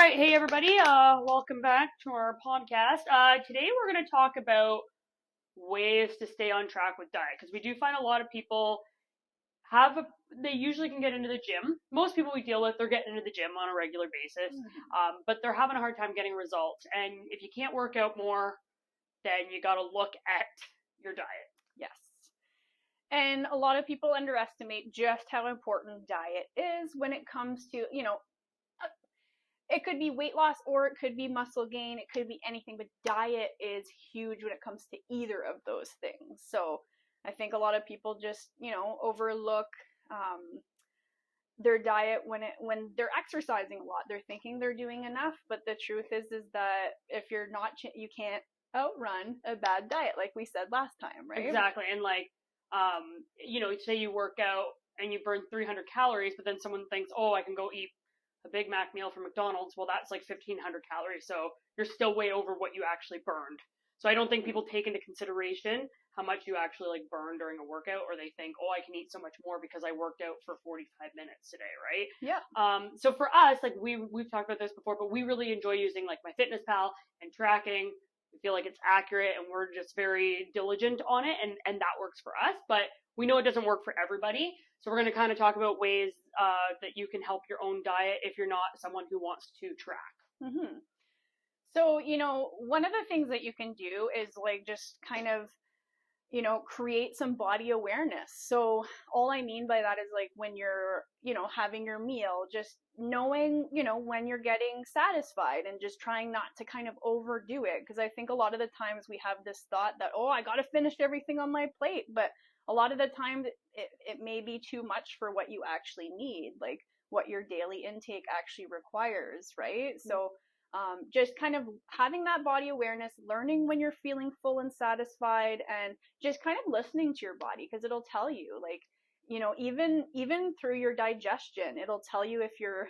right, hey everybody, welcome back to our podcast. Today we're going to talk about ways to stay on track with diet because we do find a lot of people they usually can get into the gym. Most people we deal with, they're getting into the gym on a regular basis, but they're having a hard time getting results. And if you can't work out more, then you got to look at your diet. Yes. And a lot of people underestimate just how important diet is when it comes to, it could be weight loss or it could be muscle gain. It could be anything, but diet is huge when it comes to either of those things. So I think a lot of people just, overlook their diet when they're exercising a lot. They're thinking they're doing enough, but the truth is that if you're not, you can't outrun a bad diet, like we said last time, right? Exactly. And say you work out and you burn 300 calories, but then someone thinks, oh, I can go eat a Big Mac meal from McDonald's. Well, that's like 1,500 calories. So you're still way over what you actually burned. So I don't think people take into consideration how much you actually like burn during a workout, or they think, oh, I can eat so much more because I worked out for 45 minutes today, right? Yeah. So for us, like we've talked about this before, but we really enjoy using like MyFitnessPal and tracking. We feel like it's accurate and we're just very diligent on it, and that works for us, but we know it doesn't work for everybody. So we're going to kind of talk about ways that you can help your own diet if you're not someone who wants to track. Mm-hmm. So, one of the things that you can do is like just kind of, create some body awareness. So all I mean by that is like when you're, having your meal, just knowing, when you're getting satisfied and just trying not to kind of overdo it. Because I think a lot of the times we have this thought that, oh, I got to finish everything on my plate. But a lot of the time it may be too much for what you actually need, like what your daily intake actually requires, right? So just kind of having that body awareness, learning when you're feeling full and satisfied, and just kind of listening to your body, because it'll tell you, like, even through your digestion, it'll tell you if you're,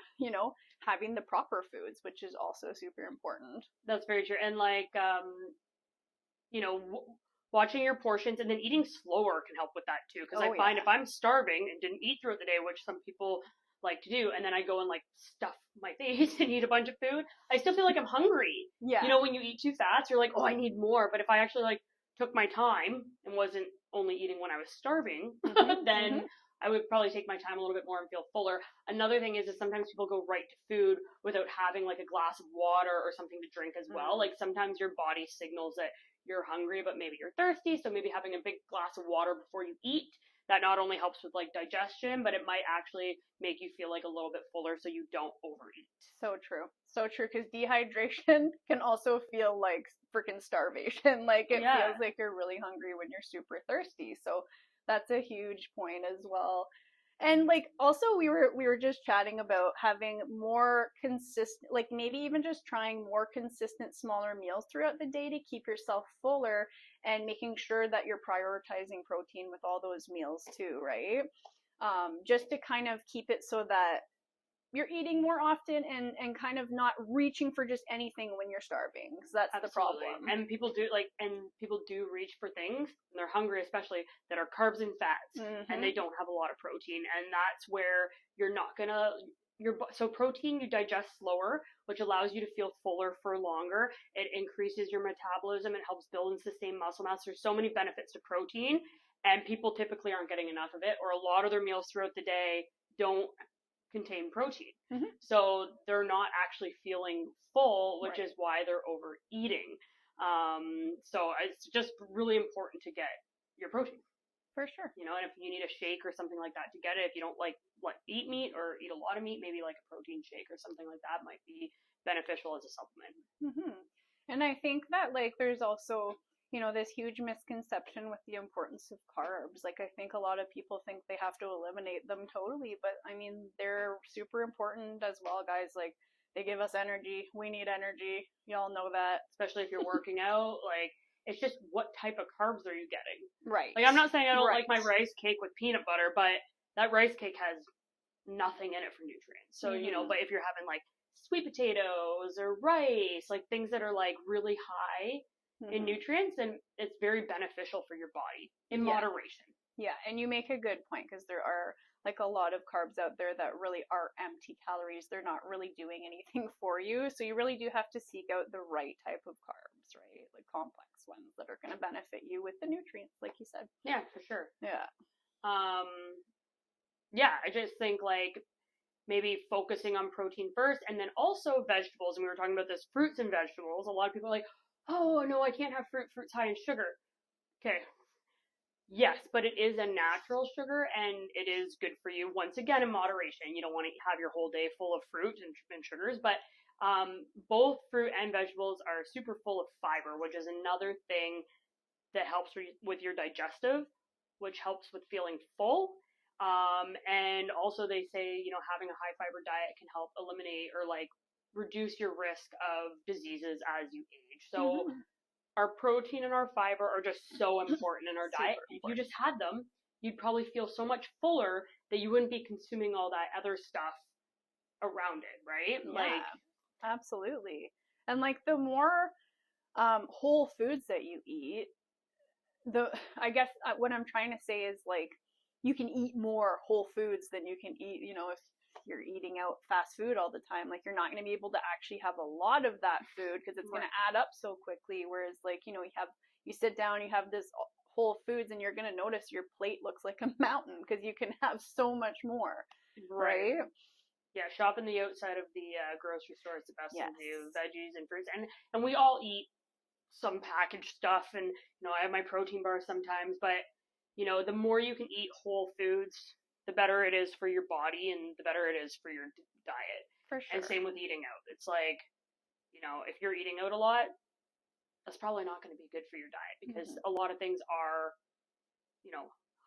having the proper foods, which is also super important. That's very true. And like, watching your portions and then eating slower can help with that too. Because I find if I'm starving and didn't eat throughout the day, which some people like to do, and then I go and like stuff my face and eat a bunch of food, I still feel like I'm hungry. Yeah. When you eat too fast, you're like, oh, I need more. But if I actually like took my time and wasn't only eating when I was starving, then I would probably take my time a little bit more and feel fuller. Another thing is sometimes people go right to food without having like a glass of water or something to drink as well. Like sometimes your body signals that you're hungry, but maybe you're thirsty. So maybe having a big glass of water before you eat, that not only helps with like digestion, but it might actually make you feel like a little bit fuller so you don't overeat. So true. So true, because dehydration can also feel like freaking starvation. Like it feels like you're really hungry when you're super thirsty. So that's a huge point as well. And like also we were just chatting about having more consistent, like maybe even just trying more consistent smaller meals throughout the day to keep yourself fuller, and making sure that you're prioritizing protein with all those meals too, right? Just to kind of keep it so that you're eating more often and kind of not reaching for just anything when you're starving, because that's the problem. And people do reach for things when they're hungry, especially that are carbs and fats, and they don't have a lot of protein, and that's where you're not gonna so protein you digest slower, which allows you to feel fuller for longer. It increases your metabolism. It helps build and sustain muscle mass. There's so many benefits to protein, and people typically aren't getting enough of it, or a lot of their meals throughout the day don't contain protein. So they're not actually feeling full, which is why they're overeating. So it's just really important to get your protein. For sure. And if you need a shake or something like that to get it, if you don't eat meat or eat a lot of meat, maybe like a protein shake or something like that might be beneficial as a supplement. And I think that like there's also this huge misconception with the importance of carbs. Like I think a lot of people think they have to eliminate them totally, but I mean, they're super important as well, guys. Like they give us energy. We need energy. Y'all know that. Especially if you're working out, like it's just what type of carbs are you getting? Right. Like I'm not saying I don't like my rice cake with peanut butter, but that rice cake has nothing in it for nutrients. So, but if you're having like sweet potatoes or rice, like things that are like really high in nutrients, then it's very beneficial for your body in moderation. Yeah, and you make a good point, because there are like a lot of carbs out there that really are empty calories. They're not really doing anything for you. So you really do have to seek out the right type of carbs, right? Like complex ones that are going to benefit you with the nutrients, like you said. Yeah, for sure. Yeah. Yeah, I just think like maybe focusing on protein first and then also vegetables. And we were talking about this, fruits and vegetables. A lot of people are like, oh no, I can't have fruit. Fruit's high in sugar. Okay. Yes, but it is a natural sugar and it is good for you. Once again, in moderation. You don't want to have your whole day full of fruit and sugars, but both fruit and vegetables are super full of fiber, which is another thing that helps with your digestive, which helps with feeling full. And also they say, having a high fiber diet can help eliminate or like reduce your risk of diseases as you age. So our protein and our fiber are just so important in our diet. If you just had them, you'd probably feel so much fuller that you wouldn't be consuming all that other stuff around it, right? Yeah, like, absolutely. And like the more whole foods that you eat, I guess what I'm trying to say is like you can eat more whole foods than you can eat, if you're eating out fast food all the time. Like you're not going to be able to actually have a lot of that food because it's going to add up so quickly. Whereas like, you sit down, you have this whole foods and you're going to notice your plate looks like a mountain because you can have so much more. Right? Yeah, shopping the outside of the grocery store is the best thing to do. Veggies and fruits. And we all eat some packaged stuff, and I have my protein bar sometimes, but the more you can eat whole foods, the better it is for your body and the better it is for your diet. For sure. And same with eating out. It's like, if you're eating out a lot, that's probably not going to be good for your diet because a lot of things are,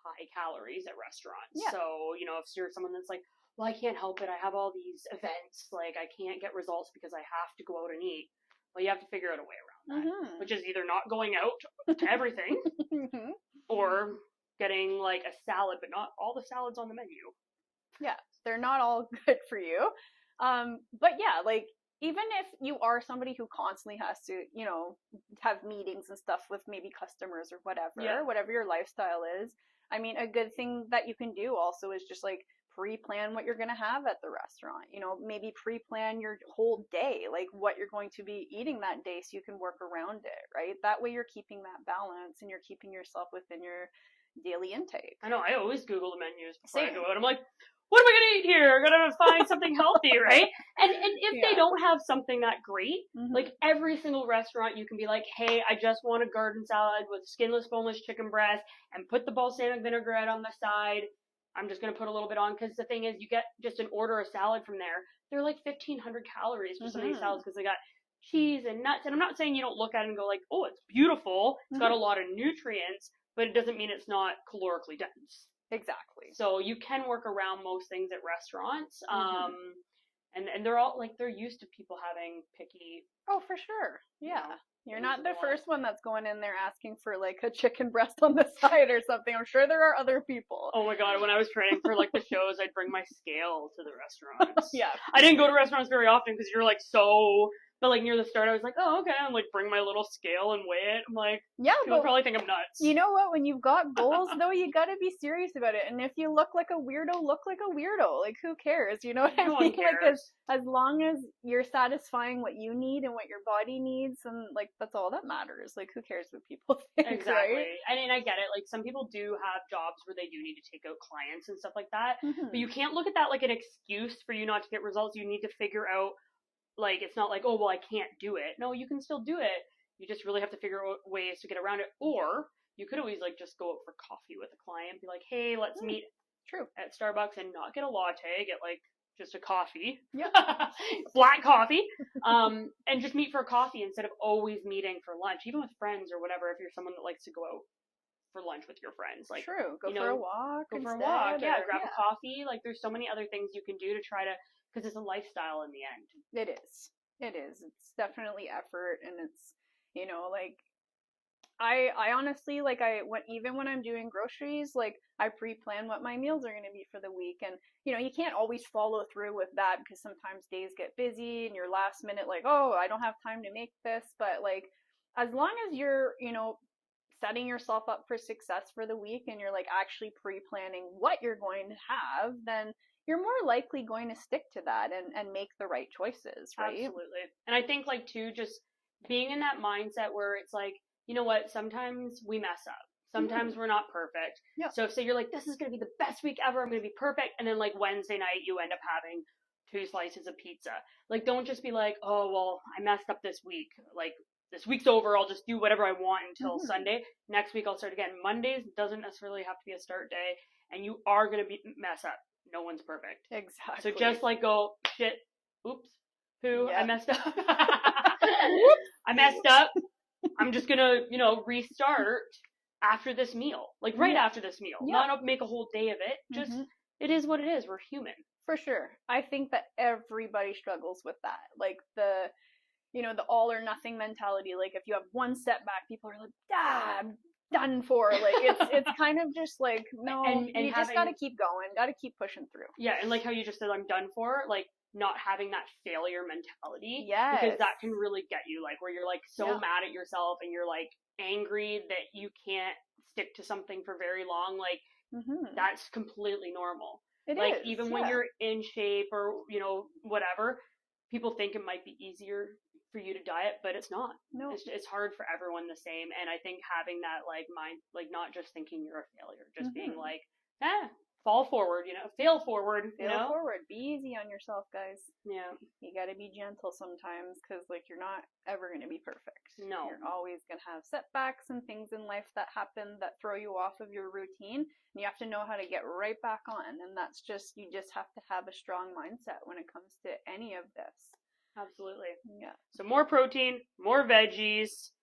high calories at restaurants. Yeah. So, if you're someone that's like, well, I can't help it, I have all these events, like I can't get results because I have to go out and eat. Well, you have to figure out a way around that, which is either not going out to everything or getting like a salad, but not all the salads on the menu. Yeah, they're not all good for you. But yeah, like even if you are somebody who constantly has to, have meetings and stuff with maybe customers or whatever your lifestyle is, I mean, a good thing that you can do also is just like pre-plan what you're going to have at the restaurant. Maybe pre-plan your whole day, like what you're going to be eating that day so you can work around it, right? That way you're keeping that balance and you're keeping yourself within your daily intake. I know, I always Google the menus before I go out. I'm like, what am I going to eat here? I'm going to find something healthy, right? And if they don't have something that great, like every single restaurant, you can be like, hey, I just want a garden salad with skinless, boneless chicken breast and put the balsamic vinaigrette on the side. I'm just going to put a little bit on because the thing is, you get just an order of salad from there. They're like 1,500 calories for some of these salads because they got cheese and nuts. And I'm not saying you don't look at it and go like, oh, it's beautiful. It's got a lot of nutrients, but it doesn't mean it's not calorically dense. Exactly. So you can work around most things at restaurants. And they're all like, they're used to people having picky. Oh, for sure. Yeah. You're not the first one that's going in there asking for like a chicken breast on the side or something. I'm sure there are other people. Oh my God. When I was training for like the shows, I'd bring my scale to the restaurants. Yeah. I didn't go to restaurants very often because you're like but like near the start, I was like, oh, okay. I'm like, bring my little scale and weigh it. I'm like, yeah, people probably think I'm nuts. You know what? When you've got goals, though, you gotta be serious about it. And if you look like a weirdo, look like a weirdo. Like, who cares? You know what I mean? Like, as long as you're satisfying what you need and what your body needs, and like, that's all that matters. Like, who cares what people think? Exactly. Right? I mean, I get it. Like, some people do have jobs where they do need to take out clients and stuff like that. But you can't look at that like an excuse for you not to get results. You need to figure out. Like, it's not like, oh, well, I can't do it. No, you can still do it. You just really have to figure out ways to get around it. Or you could always, like, just go out for coffee with a client. Be like, hey, let's meet at Starbucks and not get a latte. Get, like, just a coffee. Yeah. Black coffee. And just meet for a coffee instead of always meeting for lunch. Even with friends or whatever, if you're someone that likes to go out for lunch with your friends. Like, true. Go for a walk. Go for a walk. Yeah, grab a coffee. Like, there's so many other things you can do to try to... Because it's a lifestyle in the end. It is. It is. It's definitely effort, and it's, like, I honestly, like, even when I'm doing groceries, like, I pre-plan what my meals are going to be for the week, and, you can't always follow through with that because sometimes days get busy, and you're last minute, like, oh, I don't have time to make this, but, like, as long as you're, setting yourself up for success for the week and you're like actually pre-planning what you're going to have, then you're more likely going to stick to that and make the right choices, right? Absolutely. And I think like too, just being in that mindset where it's like, you know what, sometimes we mess up. Sometimes we're not perfect. Yeah. So if say you're like, this is going to be the best week ever, I'm going to be perfect. And then like Wednesday night, you end up having 2 slices of pizza. Like, don't just be like, oh, well, I messed up this week. Like, this week's over. I'll just do whatever I want until Sunday. Next week, I'll start again. Mondays doesn't necessarily have to be a start day. And you are going to mess up. No one's perfect. Exactly. So just like go, shit, oops, poo, I messed up. I messed up. I'm just going to, you know, restart after this meal. Like right after this meal. Not make a whole day of it. Just, it is what it is. We're human. For sure. I think that everybody struggles with that. Like the, you know, the all or nothing mentality. Like if you have one setback, people are like, I'm done for. Like it's kind of just like, no, and you just gotta keep going, gotta keep pushing through. Yeah, and like how you just said, I'm done for, like not having that failure mentality. Yes. Because that can really get you, like where you're like so mad at yourself and you're like angry that you can't stick to something for very long. Like that's completely normal. It like is, even when you're in shape or, you know, whatever, people think it might be easier for you to diet, but it's not. No. It's hard for everyone the same. And I think having that like mind, like not just thinking you're a failure, just being like, fall forward, you know, fail forward, you know? Forward. Be easy on yourself, guys. Yeah. You gotta be gentle sometimes because, like, you're not ever gonna be perfect. No. You're always gonna have setbacks and things in life that happen that throw you off of your routine. And you have to know how to get right back on. And that's just, you just have to have a strong mindset when it comes to any of this. Absolutely. Yeah. So more protein, more veggies,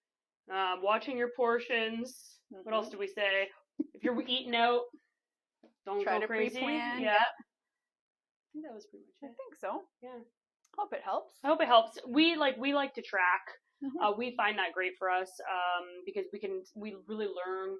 watching your portions. What else do we say? If you're eating out, don't try go to crazy. Pre-plan. Yeah. I think that was pretty much it. I think so. Yeah. Hope it helps. I hope it helps. We like to track. We find that great for us because we really learn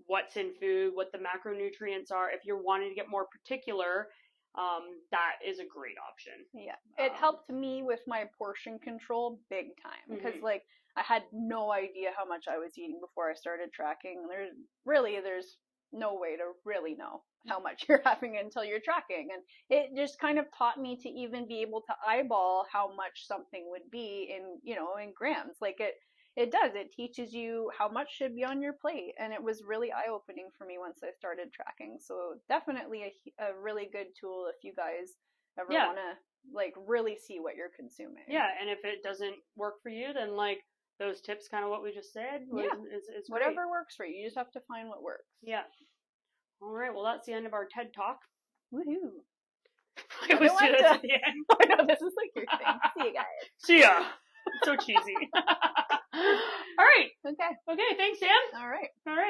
what's in food, what the macronutrients are. If you're wanting to get more particular, that is a great option. Yeah. It helped me with my portion control big time because like I had no idea how much I was eating before I started tracking. There's no way to really know how much you're having until you're tracking. And it just kind of taught me to even be able to eyeball how much something would be in, you know, in grams. Like it does. It teaches you how much should be on your plate. And it was really eye-opening for me once I started tracking. So definitely a really good tool if you guys ever want to like really see what you're consuming. Yeah. And if it doesn't work for you, then like those tips, kind of what we just said, is whatever works for you. You just have to find what works. Yeah. All right. Well, that's the end of our TED Talk. Woohoo. I always do this at the end. I know, this is like your thing. See you guys. See ya. So cheesy. All right. Okay. Okay. Thanks, Sam. All right. All right.